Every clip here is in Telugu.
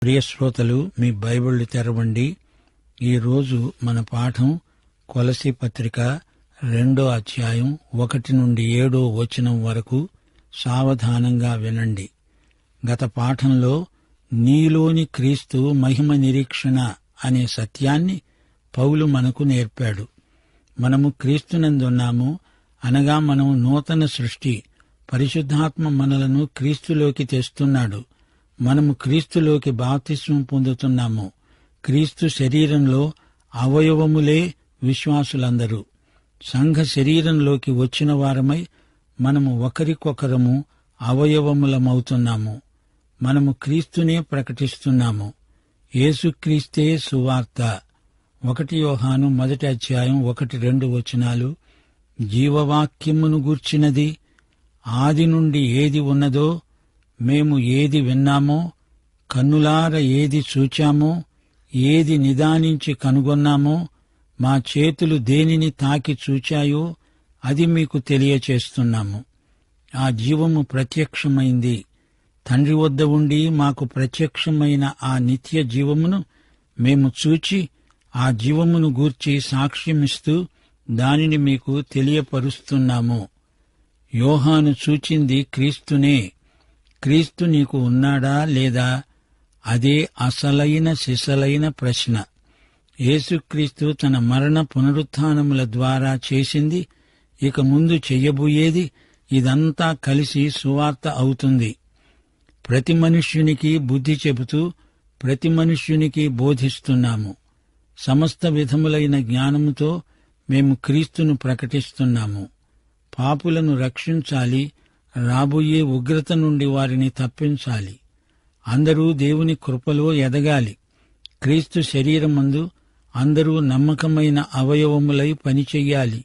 ప్రియ శ్రోతలు, మీ బైబిళ్లు తెరవండి. ఈరోజు మన పాఠం కొలసీ పత్రిక 2వ అధ్యాయం 1 నుండి 7వ వచనం వరకు. సావధానంగా వినండి. గత పాఠంలో నీలోని క్రీస్తు మహిమ నిరీక్షణ అనే సత్యాన్ని పౌలు మనకు నేర్పాడు. మనము క్రీస్తునందున్నాము అనగా మనం నూతన సృష్టి. పరిశుద్ధాత్మ మనలను క్రీస్తులోకి తెస్తున్నాడు. మనము క్రీస్తులోకి బాప్తిస్మం పొందుతున్నాము. క్రీస్తు శరీరంలో అవయవములే విశ్వాసులందరూ. సంఘ శరీరంలోకి వచ్చిన వారమై మనము ఒకరికొకరము అవయవములమవుతున్నాము. మనము క్రీస్తునే ప్రకటిస్తున్నాము. యేసుక్రీస్తే సువార్త. 1 యోహాను 1 అధ్యాయం 1-2 వచనాలు. జీవవాక్యమును గూర్చినది, ఆది నుండి ఏది ఉన్నదో, మేము ఏది విన్నామో, కన్నులార ఏది చూచామో, ఏది నిదానించి కనుగొన్నామో, మా చేతులు దేనిని తాకి చూచాయో అది మీకు తెలియచేస్తున్నాము. ఆ జీవము ప్రత్యక్షమైంది. తండ్రి వద్ద ఉండి మాకు ప్రత్యక్షమైన ఆ నిత్య జీవమును మేము చూచి ఆ జీవమును గూర్చి సాక్ష్యమిస్తూ దానిని మీకు తెలియపరుస్తున్నాము. యోహాను చూచింది క్రీస్తునే. క్రీస్తు నీకు ఉన్నాడా లేదా? అదే అసలైన సిసలైన ప్రశ్న. యేసుక్రీస్తు తన మరణ పునరుత్థానముల ద్వారా చేసింది, ఇక ముందు చెయ్యబోయేది, ఇదంతా కలిసి సువార్త అవుతుంది. ప్రతి మనుష్యునికి బుద్ధి చెబుతూ ప్రతి మనుష్యునికి బోధిస్తున్నాము. సమస్త విధములైన జ్ఞానముతో మేము క్రీస్తును ప్రకటిస్తున్నాము. పాపులను రక్షించాలి, రాబోయే ఉగ్రత నుండి వారిని తప్పించాలి. అందరూ దేవుని కృపలో ఎదగాలి. క్రీస్తు శరీరమందు అందరూ నమ్మకమైన అవయవములై పనిచెయ్యాలి.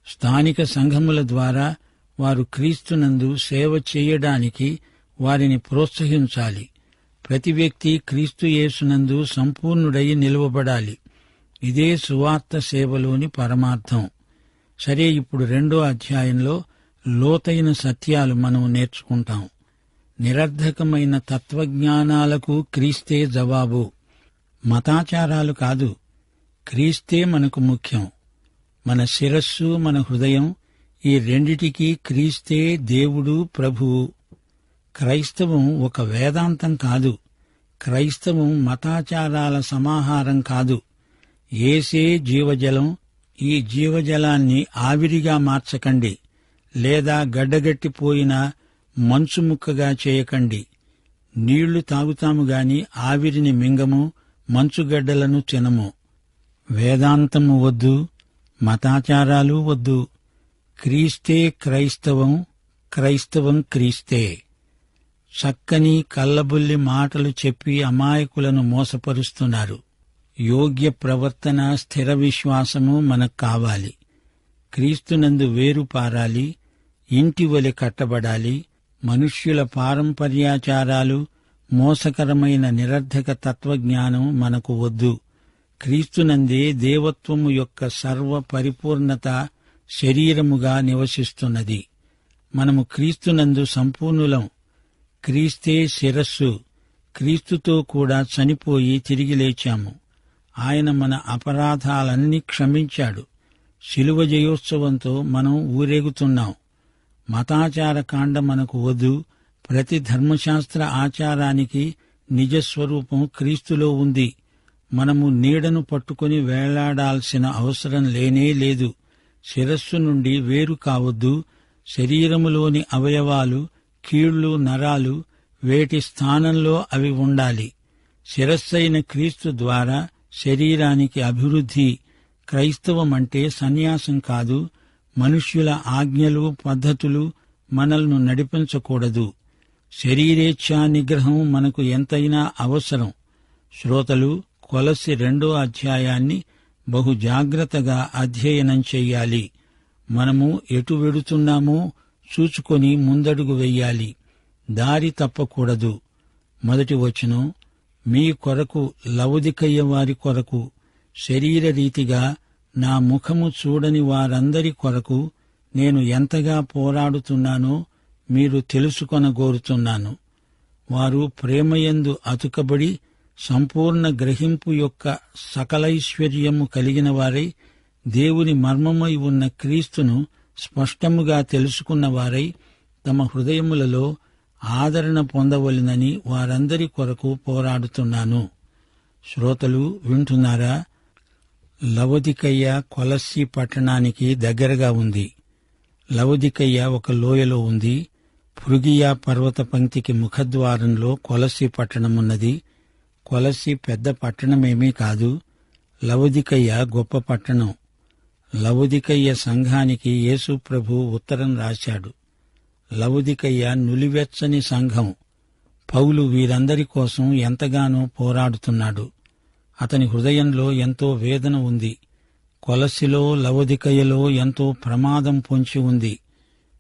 స్థానిక సంఘముల ద్వారా వారు క్రీస్తునందు సేవ చేయడానికి వారిని ప్రోత్సహించాలి. ప్రతి వ్యక్తి క్రీస్తు యేసునందు సంపూర్ణుడై నిలువబడాలి. ఇదే సువార్త సేవలోని పరమార్థం. సరే, ఇప్పుడు 2వ అధ్యాయంలో లోతైన సత్యాలు మనం నేర్చుకుంటాం. నిరర్ధకమైన తత్వజ్ఞానాలకు క్రీస్తే జవాబు. మతాచారాలు కాదు, క్రీస్తే మనకు ముఖ్యం. మన శిరస్సు, మన హృదయం, ఈ రెండిటికీ క్రీస్తే దేవుడు, ప్రభువు. క్రైస్తవం ఒక వేదాంతం కాదు. క్రైస్తవం మతాచారాల సమాహారం కాదు. యేసే జీవజలం. ఈ జీవజలాన్ని ఆవిరిగా మార్చకండి, లేదా గడ్డగట్టిపోయిన మంచు ముక్కగా చేయకండి. నీళ్లు తాగుతాము గాని ఆవిరిని మింగము, మంచుగడ్డలను తినము. వేదాంతము వద్దు, మతాచారాలు వద్దు. క్రీస్తే క్రైస్తవం, క్రైస్తవం క్రీస్తే. చక్కని కల్లబుల్లి మాటలు చెప్పి అమాయకులను మోసపరుస్తున్నారు. యోగ్య ప్రవర్తన, స్థిర విశ్వాసము మనకు కావాలి. క్రీస్తునందు వేరు పారాలి, ఇంటి వలె కట్టబడాలి. మనుష్యుల పారంపర్యాచారాలు, మోసకరమైన నిరర్ధక తత్వజ్ఞానం మనకు వద్దు. క్రీస్తునందే దేవత్వము యొక్క సర్వ పరిపూర్ణత శరీరముగా నివసిస్తున్నది. మనము క్రీస్తునందు సంపూర్ణులం. క్రీస్తే శిరస్సు. క్రీస్తుతో కూడా చనిపోయి తిరిగి లేచాము. ఆయన మన అపరాధాలన్నీ క్షమించాడు. శిలువ జయోత్సవంతో మనం ఊరేగుతున్నాం. మతాచార కాండ మనకు వద్దు. ప్రతి ధర్మశాస్త్ర ఆచారానికి నిజస్వరూపం క్రీస్తులో ఉంది. మనము నీడను పట్టుకుని వేలాడాల్సిన అవసరం లేనే లేదు. శిరస్సు నుండి వేరు కావద్దు. శరీరములోని అవయవాలు, కీళ్లు, నరాలు, వేటి స్థానంలో అవి ఉండాలి. శిరస్సైన క్రీస్తు ద్వారా శరీరానికి అభివృద్ధి. క్రైస్తవమంటే సన్యాసం కాదు. మనుష్యుల ఆజ్ఞలు, పద్ధతులు మనల్ని నడిపించకూడదు. శరీరేచ్ఛా నిగ్రహం మనకు ఎంతైనా అవసరం. శ్రోతలు, కొలస్సీ 2వ అధ్యాయాన్ని బహు జాగ్రత్తగా అధ్యయనం చెయ్యాలి. మనము ఎటు వెడుతున్నామో చూచుకొని ముందడుగు వెయ్యాలి. దారి తప్పకూడదు. 1వ వచనం, మీ కొరకు లవొదికయ వారి కొరకు, శరీరరీతిగా నా ముఖము చూడని వారందరి కొరకు నేను ఎంతగా పోరాడుతున్నానో మీరు తెలుసుకొనగోరుతున్నాను. వారు ప్రేమయందు అతుకబడి సంపూర్ణ గ్రహింపు యొక్క సకలైశ్వర్యము కలిగిన వారై దేవుని మర్మమై ఉన్న క్రీస్తును స్పష్టముగా తెలుసుకున్నవారై తమ హృదయములలో ఆదరణ పొందవలెనని వారందరి కొరకు పోరాడుతున్నాను. శ్రోతలు వింటున్నారా? లవొదికయ్య కొలస్సీ పట్టణానికి దగ్గరగా ఉంది. లవొదికయ్య ఒక లోయలో ఉంది. ఫ్రుగియా పర్వత పంక్తికి ముఖద్వారంలో కొలస్సీ పట్టణమున్నది. కొలస్సీ పెద్ద పట్టణమేమీ కాదు. లవొదికయ్య గొప్ప పట్టణం. లవొదికయ్య సంఘానికి యేసు ప్రభు ఉత్తరం రాశాడు. లవొదికయ్య నులివెచ్చని సంఘం. పౌలు వీరందరి కోసం ఎంతగానో పోరాడుతున్నాడు. అతని హృదయంలో ఎంతో వేదన ఉంది. కొలస్సిలో, లవొదికయ్యలో ఎంతో ప్రమాదం పొంచి ఉంది.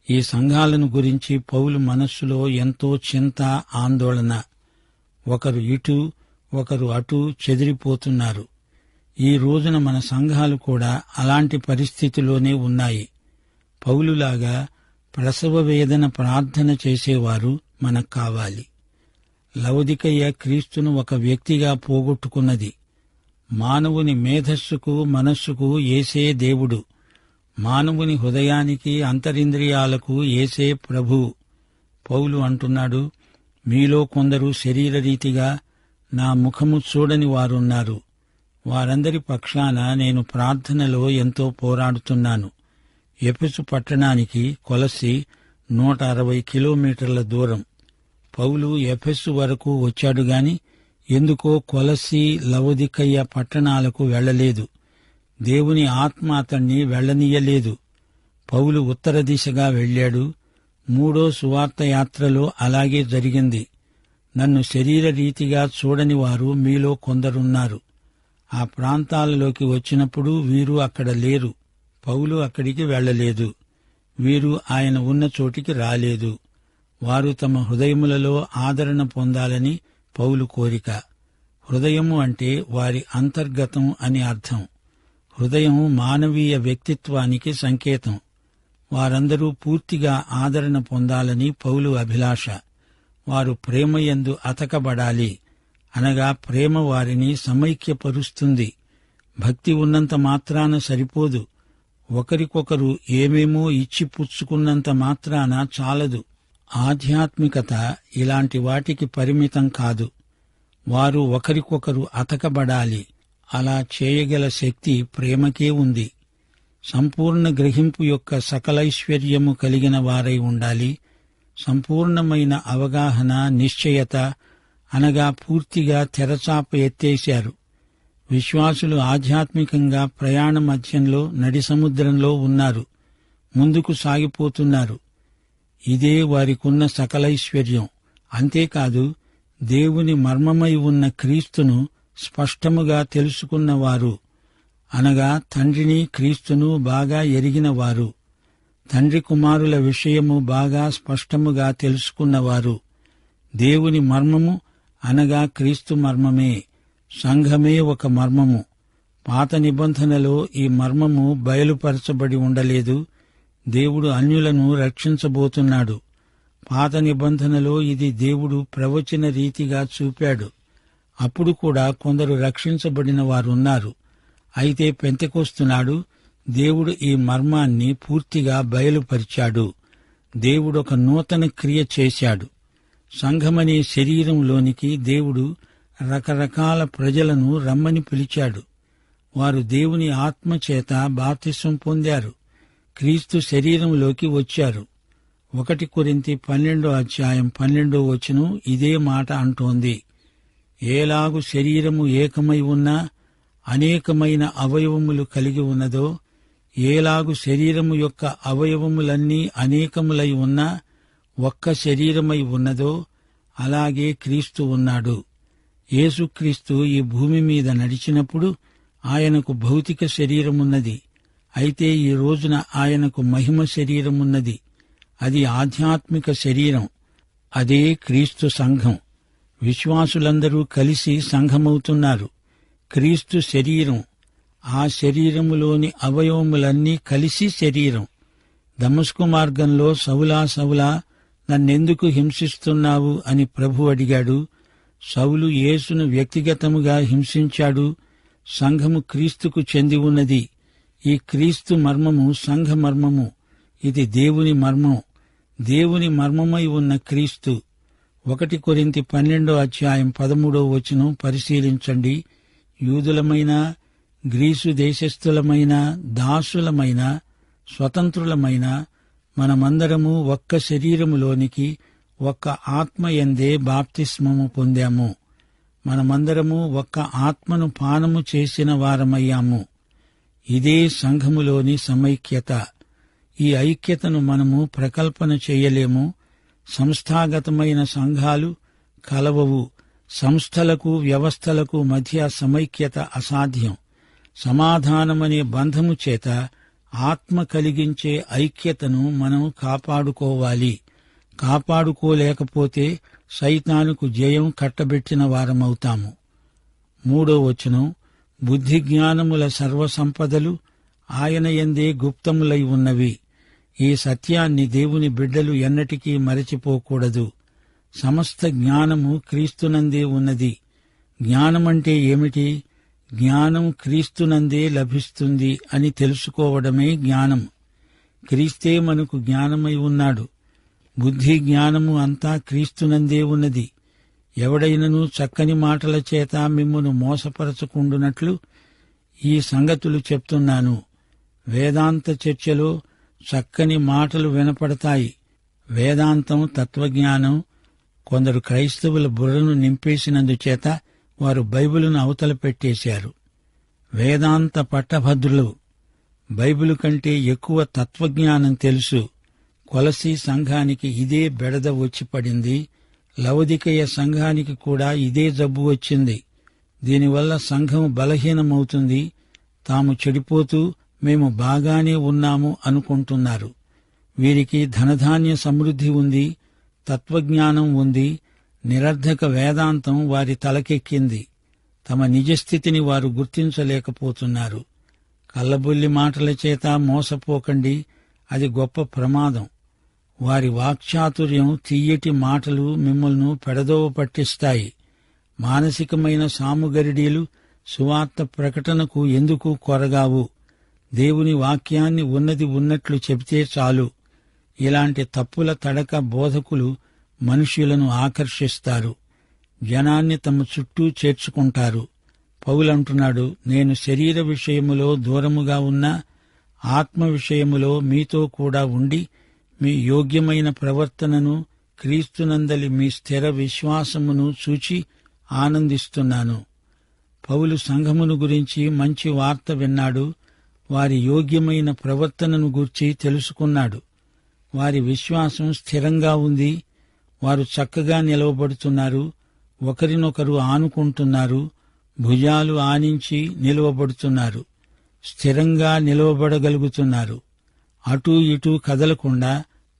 ఈ సంఘాలను గురించి పౌలు మనస్సులో ఎంతో చింత, ఆందోళన. ఒకరు ఇటు, ఒకరు అటు చెదిరిపోతున్నారు. ఈ రోజున మన సంఘాలు కూడా అలాంటి పరిస్థితిలోనే ఉన్నాయి. పౌలులాగా ప్రసవ వేదన ప్రార్థన చేసేవారు మనకు కావాలి. లవొదికయ్య క్రీస్తును ఒక వ్యక్తిగా పోగొట్టుకున్నది. మానవుని మేధస్సుకు, మనస్సుకు యేసే దేవుడు. మానవుని హృదయానికి, అంతరింద్రియాలకు యేసే ప్రభువు. పౌలు అంటున్నాడు, మీలో కొందరు శరీరరీతిగా నా ముఖము చూడని వారున్నారు. వారందరి పక్షాన నేను ప్రార్థనలో ఎంతో పోరాడుతున్నాను. ఎఫెసు పట్టణానికి కొలస్సీ 160 కిలోమీటర్ల దూరం. పౌలు ఎఫెసు వరకు వచ్చాడుగాని ఎందుకో కొలస్సీ, లవొదికయ్య పట్టణాలకు వెళ్లలేదు. దేవుని ఆత్మ అతణ్ణి వెళ్లనీయలేదు. పౌలు ఉత్తర దిశగా వెళ్లాడు. 3వ సువార్త యాత్రలో అలాగే జరిగింది. నన్ను శరీరరీతిగా చూడని వారు మీలో కొందరున్నారు. ఆ ప్రాంతాలలోకి వచ్చినప్పుడు వీరు అక్కడ లేరు. పౌలు అక్కడికి వెళ్లలేదు. వీరు ఆయన ఉన్న చోటికి రాలేదు. వారు తమ హృదయములలో ఆదరణ పొందాలని పౌలు కోరిక. హృదయము అంటే వారి అంతర్గతం అని అర్థం. హృదయం మానవీయ వ్యక్తిత్వానికి సంకేతం. వారందరూ పూర్తిగా ఆదరణ పొందాలని పౌలు అభిలాష. వారు ప్రేమయందు అతకబడాలి. అనగా ప్రేమ వారిని సమైక్యపరుస్తుంది. భక్తి ఉన్నంత మాత్రాన సరిపోదు. ఒకరికొకరు ఏమేమో ఇచ్చి పుచ్చుకున్నంత మాత్రాన చాలదు. ఆధ్యాత్మికత ఇలాంటి వాటికి పరిమితం కాదు. వారు ఒకరికొకరు అతకబడాలి. అలా చేయగల శక్తి ప్రేమకే ఉంది. సంపూర్ణ గ్రహింపు యొక్క సకలైశ్వర్యము కలిగిన వారై ఉండాలి. సంపూర్ణమైన అవగాహన, నిశ్చయత, అనగా పూర్తిగా తెరచాప ఎత్తేశారు. విశ్వాసులు ఆధ్యాత్మికంగా ప్రయాణ మధ్యంలో నడి సముద్రంలో ఉన్నారు. ముందుకు సాగిపోతున్నారు. ఇదే వారికున్న సకలైశ్వర్యం. అంతేకాదు, దేవుని మర్మమై ఉన్న క్రీస్తును స్పష్టముగా తెలుసుకున్నవారు, అనగా తండ్రిని, క్రీస్తును బాగా ఎరిగినవారు. తండ్రి కుమారుల విషయము బాగా స్పష్టముగా తెలుసుకున్నవారు. దేవుని మర్మము అనగా క్రీస్తు మర్మమే. సంఘమే ఒక మర్మము. పాత నిబంధనలో ఈ మర్మము బయలుపరచబడి ఉండలేదు. దేవుడు అన్యులను రక్షించబోతున్నాడు. పాత నిబంధనలో ఇది దేవుడు ప్రవచన రీతిగా చూపాడు. అప్పుడు కూడా కొందరు రక్షించబడిన వారున్నారు. అయితే పెంతెకొస్తునాడు దేవుడు ఈ మర్మాన్ని పూర్తిగా బయలుపరిచాడు. దేవుడొక నూతన క్రియ చేశాడు. సంఘమనే శరీరంలోనికి దేవుడు రకరకాల ప్రజలను రమ్మని పిలిచాడు. వారు దేవుని ఆత్మచేత బాప్తిసం పొందారు. క్రీస్తు శరీరంలోకి వచ్చారు. 1 కొరింథీ 12:12 ఇదే మాట అంటోంది. ఏలాగు శరీరము ఏకమై ఉన్నా అనేకమైన అవయవములు కలిగి ఉన్నదో, ఏలాగు శరీరము యొక్క అవయవములన్నీ అనేకములై ఉన్నా ఒక్క శరీరమై ఉన్నదో, అలాగే క్రీస్తు ఉన్నాడు. యేసుక్రీస్తు ఈ భూమి మీద నడిచినప్పుడు ఆయనకు భౌతిక శరీరమున్నది. అయితే ఈ రోజున ఆయనకు మహిమ శరీరమున్నది. అది ఆధ్యాత్మిక శరీరం. అదే క్రీస్తు సంఘం. విశ్వాసులందరూ కలిసి సంఘమవుతున్నారు. క్రీస్తు శరీరం. ఆ శరీరములోని అవయవములన్నీ కలిసి శరీరం. దమస్కు మార్గంలో సౌలా సౌలా నన్నెందుకు హింసిస్తున్నావు అని ప్రభు అడిగాడు. సౌలు యేసును వ్యక్తిగతముగా హింసించాడు. సంఘము క్రీస్తుకు చెంది ఉన్నది. ఈ క్రీస్తు మర్మము సంఘ మర్మము. ఇది దేవుని మర్మం. దేవుని మర్మమై ఉన్న క్రీస్తు. 1 కొరింథీ 12:13 పరిశీలించండి. యూదులమైన, గ్రీసు దేశస్థులమైన, దాసులమైన, స్వతంత్రులమైన మనమందరము ఒక్క శరీరములోనికి ఒక్క ఆత్మయందే బాప్తిస్మము పొందాము. మనమందరము ఒక్క ఆత్మను పానము చేసిన వారమయ్యాము. ఇదే సంఘములోని సమైక్యత. ఈ ఐక్యతను మనము ప్రకల్పన చేయలేము. సంస్థాగతమైన సంఘాలు కలవవు. సంస్థలకు, వ్యవస్థలకు మధ్య సమైక్యత అసాధ్యం. సమాధానమనే బంధము చేత ఆత్మ కలిగించే ఐక్యతను మనం కాపాడుకోవాలి. కాపాడుకోలేకపోతే సైతానుకు జయం కట్టబెట్టిన వారమవుతాము. 3 బుద్ధి జ్ఞానముల సర్వసంపదలు ఆయన యందే గుప్తములై ఉన్నవి. ఈ సత్యాన్ని దేవుని బిడ్డలు ఎన్నటికీ మరచిపోకూడదు. సమస్త జ్ఞానము క్రీస్తునందే ఉన్నది. జ్ఞానమంటే ఏమిటి? జ్ఞానం క్రీస్తునందే లభిస్తుంది అని తెలుసుకోవడమే జ్ఞానం. క్రీస్తే మనకు జ్ఞానమై ఉన్నాడు. బుద్ధి జ్ఞానము అంతా క్రీస్తునందే ఉన్నది. ఎవడైనను చక్కని మాటల చేత మిమ్మును మోసపరచుకుండునట్లు ఈ సంగతులు చెప్తున్నాను. వేదాంత చర్చలో చక్కని మాటలు వినపడతాయి. వేదాంతం, తత్వజ్ఞానం కొందరు క్రైస్తవుల బుర్రను నింపేసినందుచేత వారు బైబిలును అవతల పెట్టేశారు. వేదాంత పట్టభద్రులు. బైబిలు కంటే ఎక్కువ తత్వజ్ఞానం తెలుసు. కొలసీ సంఘానికి ఇదే బెడద వచ్చి పడింది. లవొదికయ సంఘానికి కూడా ఇదే జబ్బు వచ్చింది. దీనివల్ల సంఘం బలహీనమవుతుంది. తాము చెడిపోతూ మేము బాగానే ఉన్నాము అనుకుంటున్నారు. వీరికి ధనధాన్య సమృద్ధి ఉంది, తత్వజ్ఞానం ఉంది. నిరర్ధక వేదాంతం వారి తలకెక్కింది. తమ నిజస్థితిని వారు గుర్తించలేకపోతున్నారు. కల్లబొల్లి మాటల చేత మోసపోకండి, అది గొప్ప ప్రమాదం. వారి వాక్చాతుర్యం, తీయటి మాటలు మిమ్మల్ని పెడదోవ పట్టిస్తాయి. మానసికమైన సాముగరిడీలు సువార్త ప్రకటనకు ఎందుకు కొరగావు? దేవుని వాక్యాన్ని ఉన్నది ఉన్నట్లు చెబితే చాలు. ఇలాంటి తప్పుల తడక బోధకులు మనుష్యులను ఆకర్షిస్తారు. జనాన్ని తమ చుట్టూ చేర్చుకుంటారు. పౌలంటున్నాడు, నేను శరీర విషయములో దూరముగా ఉన్నా ఆత్మ విషయములో మీతో కూడా ఉండి మీ యోగ్యమైన ప్రవర్తనను, క్రీస్తునందలి మీ స్థిర విశ్వాసమును చూచి ఆనందిస్తున్నాను. పౌలు సంఘమును గురించి మంచి వార్త విన్నాడు. వారి యోగ్యమైన ప్రవర్తనను గూర్చి తెలుసుకున్నాడు. వారి విశ్వాసం స్థిరంగా ఉంది. వారు చక్కగా నిలవబడుతున్నారు. ఒకరినొకరు ఆనుకుంటున్నారు. భుజాలు ఆనించి నిలవబడుతున్నారు. స్థిరంగా నిలవబడగలుగుతున్నారు. అటూ ఇటూ కదలకుండా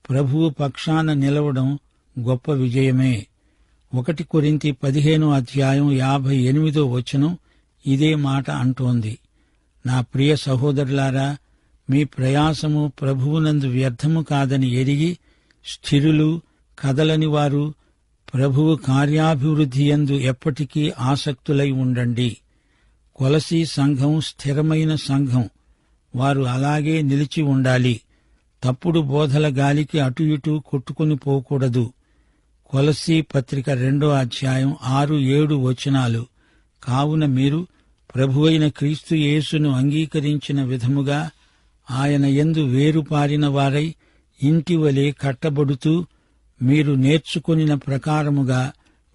ప్రభువు పక్షాన నిలవడం గొప్ప విజయమే. 1 కొరింథీ 15:58 ఇదే మాట అంటోంది. నా ప్రియ సహోదరులారా, మీ ప్రయాసము ప్రభువునందు వ్యర్థము కాదని ఎరిగి స్థిరులు, కదలని వారు ప్రభువు కార్యాభివృద్ధియందు ఎప్పటికీ ఆసక్తులై ఉండండి. కొలసీ సంఘం స్థిరమైన సంఘం. వారు అలాగే నిలిచి ఉండాలి. తప్పుడు బోధల గాలికి అటు ఇటు కొట్టుకుని పోకూడదు. కొలసీ పత్రిక 2:6-7 కావున మీరు ప్రభువైన క్రీస్తు యేసును అంగీకరించిన విధముగా ఆయన యందు వేరుపారిన వారై ఇంటివలే కట్టబడుతూ మీరు నేర్చుకొనిన ప్రకారముగా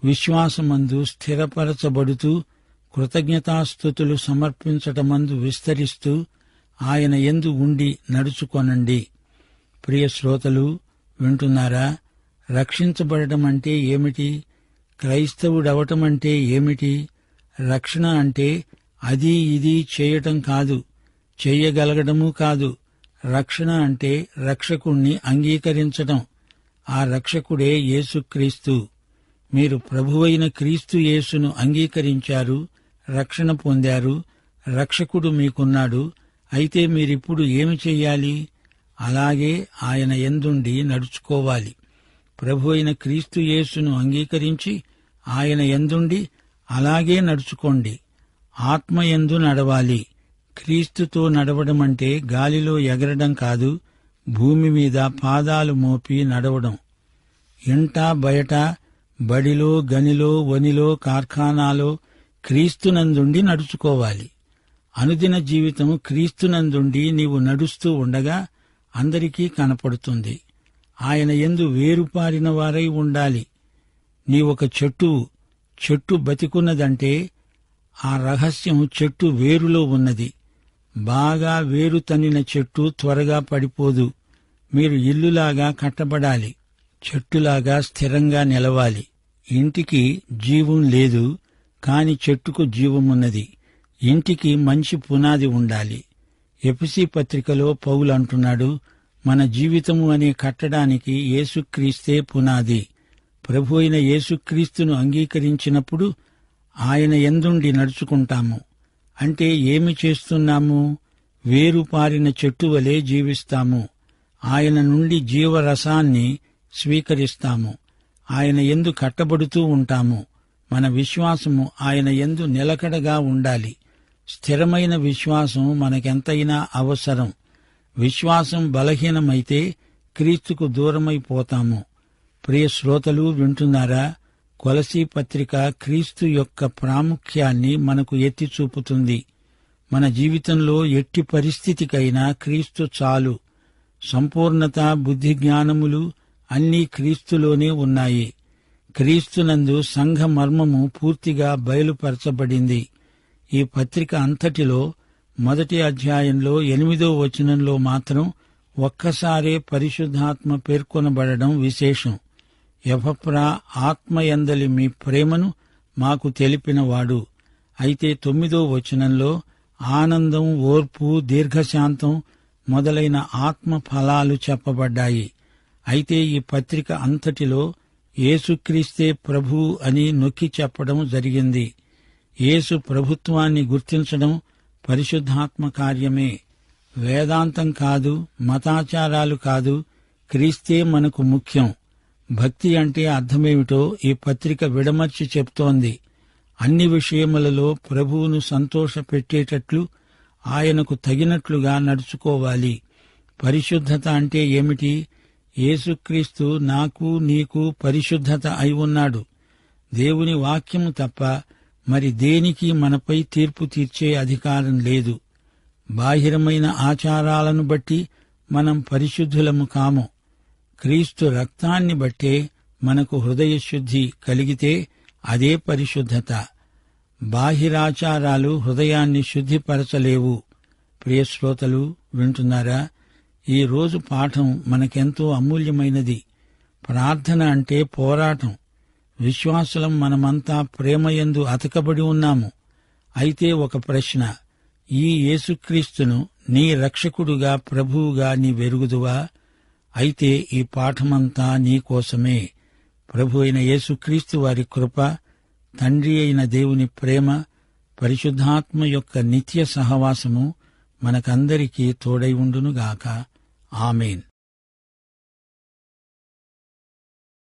విశ్వాసమందు స్థిరపరచబడుతూ కృతజ్ఞతాస్తుతులు సమర్పించటమందు విస్తరిస్తూ ఆయన యందు ఉండి నడుచుకొనండి. ప్రియ శ్రోతలు, వింటున్నారా? రక్షించబడటం అంటే ఏమిటి? క్రైస్తవుడవటమంటే ఏమిటి? రక్షణ అంటే అది ఇది చేయటం కాదు, చెయ్యగలగడము కాదు. రక్షణ అంటే రక్షకుణ్ణి అంగీకరించటం. ఆ రక్షకుడే యేసుక్రీస్తు. మీరు ప్రభువైన క్రీస్తు యేసును అంగీకరించారు, రక్షణ పొందారు. రక్షకుడు మీకున్నాడు. అయితే మీరిప్పుడు ఏమి చెయ్యాలి? అలాగే ఆయన యందుండి నడుచుకోవాలి. ప్రభువైన క్రీస్తు యేసును అంగీకరించి ఆయన యందుండి అలాగే నడుచుకోండి. ఆత్మయందు నడవాలి. క్రీస్తుతో నడవడమంటే గాలిలో ఎగరడం కాదు, భూమి మీద పాదాలు మోపి నడవడం. ఇంట బయట, బడిలో, గనిలో, వనిలో, కార్ఖానాలో క్రీస్తునందుండి నడుచుకోవాలి. అనుదిన జీవితం క్రీస్తునందుండి నీవు నడుస్తూ ఉండగా అందరికీ కనపడుతుంది. ఆయన యందు వేరుపారిన వారై ఉండాలి. నీవొక చెట్టు బతికున్నదంటే ఆ రహస్యం చెట్టు వేరులో ఉన్నది. బాగా వేరు తన్నిన చెట్టు త్వరగా పడిపోదు. మీరు ఇల్లులాగా కట్టబడాలి, చెట్టులాగా స్థిరంగా నిలవాలి. ఇంటికి జీవం లేదు, కాని చెట్టుకు జీవమున్నది. ఇంటికి మంచి పునాది ఉండాలి. ఎఫెసీ పత్రికలో పౌలు అంటున్నాడు, మన జీవితము అనే కట్టడానికి యేసుక్రీస్తే పునాది. ప్రభు అయిన యేసుక్రీస్తును అంగీకరించినప్పుడు ఆయన యందుండి నడుచుకుంటాము. అంటే ఏమి చేస్తున్నాము? వేరుపారిన చెట్టు వలె జీవిస్తాము. ఆయన నుండి జీవరసాన్ని స్వీకరిస్తాము. ఆయన యందు కట్టబడుతూ ఉంటాము. మన విశ్వాసము ఆయన యందు నిలకడగా ఉండాలి. స్థిరమైన విశ్వాసం మనకెంతైనా అవసరం. విశ్వాసం బలహీనమైతే క్రీస్తుకు దూరమైపోతాము. ప్రియ శ్రోతలు వింటున్నారా? కొలసీ పత్రిక క్రీస్తు యొక్క ప్రాముఖ్యాన్ని మనకు ఎత్తి చూపుతుంది. మన జీవితంలో ఎట్టి పరిస్థితికైనా క్రీస్తు చాలు. సంపూర్ణత, బుద్ధి, జ్ఞానములు అన్నీ క్రీస్తులోనే ఉన్నాయి. క్రీస్తునందు సంఘ మర్మము పూర్తిగా బయలుపరచబడింది. ఈ పత్రిక అంతటిలో మొదటి అధ్యాయంలో 8వ వచనంలో మాత్రం ఒక్కసారే పరిశుద్ధాత్మ పేర్కొనబడడం విశేషం. ఎపఫ్రా ఆత్మయందలి మీ ప్రేమను మాకు తెలిపినవాడు. అయితే 9వ వచనంలో ఆనందం, ఓర్పు, దీర్ఘశాంతం మొదలైన ఆత్మ ఫలాలు చెప్పబడ్డాయి. అయితే ఈ పత్రిక అంతటిలో యేసుక్రీస్తే ప్రభువు అని నొక్కి చెప్పడం జరిగింది. యేసు ప్రభుత్వాన్ని గుర్తించడం పరిశుద్ధాత్మ కార్యమే. వేదాంతం కాదు, మతాచారాలు కాదు, క్రీస్తే మనకు ముఖ్యం. భక్తి అంటే అర్థమేమిటో ఈ పత్రిక విడమర్చి చెప్తోంది. అన్ని విషయములలో ప్రభువును సంతోషపెట్టేటట్లు ఆయనకు తగినట్లుగా నడుచుకోవాలి. పరిశుద్ధత అంటే ఏమిటి? యేసుక్రీస్తు నాకు నీకు పరిశుద్ధత అయి ఉన్నాడు. దేవుని వాక్యము తప్ప మరి దేనికి మనపై తీర్పు తీర్చే అధికారం లేదు. బాహిరమైన ఆచారాలను బట్టి మనం పరిశుద్ధులము కాము. క్రీస్తు రక్తాన్ని బట్టే మనకు హృదయశుద్ధి కలిగితే అదే పరిశుద్ధత. బాహిరాచారాలు హృదయాన్ని శుద్ధిపరచలేవు. ప్రియశ్రోతలు వింటున్నారా? ఈ రోజు పాఠం మనకెంతో అమూల్యమైనది. ప్రార్థన అంటే పోరాటం. విశ్వాసులం మనమంతా ప్రేమయందు అతకబడి ఉన్నాము. అయితే ఒక ప్రశ్న, ఈ యేసుక్రీస్తును నీ రక్షకుడుగా, ప్రభువుగా నీవెరుగుదువా? అయితే ఈ పాఠమంతా నీకోసమే. ప్రభు అయిన యేసుక్రీస్తు వారి కృప, తండ్రి అయిన దేవుని ప్రేమ, పరిశుద్ధాత్మ యొక్క నిత్య సహవాసము మనకందరికీ తోడై ఉండునుగాక. ఆమేన్.